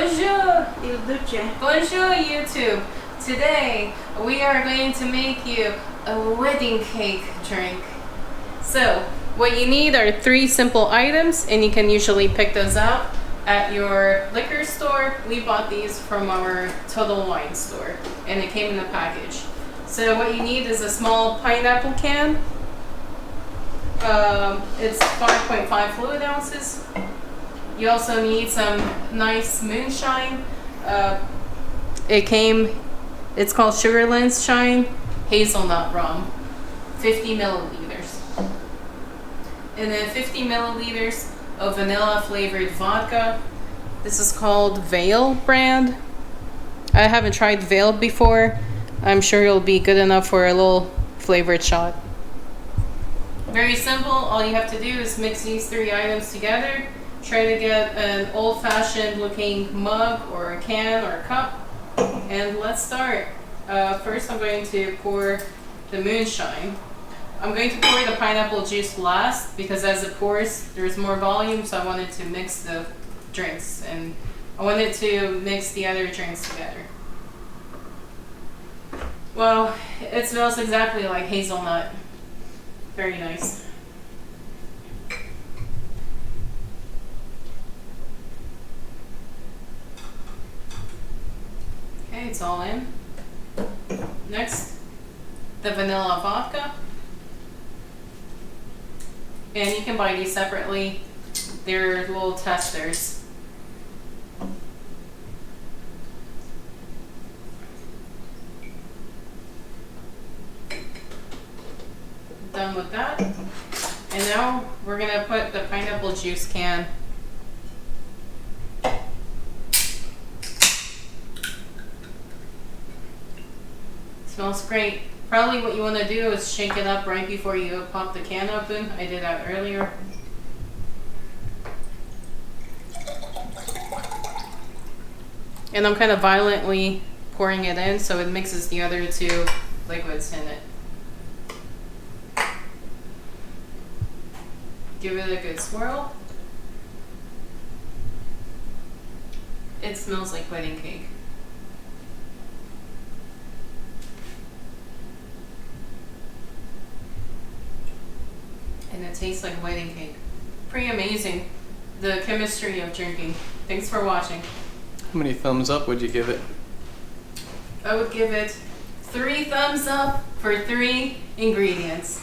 Bonjour! Il duce. Bonjour YouTube! Today we are going to make you a wedding cake drink. So what you need are 3 simple items, and you can usually pick those up at your liquor store. We bought these from our Total Wine store and it came in a package. So what you need is a small pineapple can. It's 5.5 fluid ounces. You also need some nice moonshine. It's called Sugarland's Shine Hazelnut Rum, 50 milliliters. And then 50 milliliters of vanilla flavored vodka. This is called Veil brand. I haven't tried Veil before. I'm sure it'll be good enough for a little flavored shot. Very simple. All you have to do is mix these 3 items together. Try to get an old-fashioned looking mug or a can or a cup. And let's start. First I'm going to pour the moonshine. I'm going to pour the pineapple juice last because as it pours there's more volume, so I wanted to mix the drinks and I wanted to mix the other drinks together. Well, it smells exactly like hazelnut. Very nice. Okay, it's all in. Next, the vanilla vodka. And you can buy these separately. They're little testers. Done with that. And now we're gonna put the pineapple juice can. Smells great. Probably what you want to do is shake it up right before you pop the can open. I did that earlier. And I'm kind of violently pouring it in so it mixes the other 2 liquids in it. Give it a good swirl. It smells like wedding cake. And it tastes like wedding cake. Pretty amazing, the chemistry of drinking. Thanks for watching. How many thumbs up would you give it? I would give it 3 thumbs up for 3 ingredients.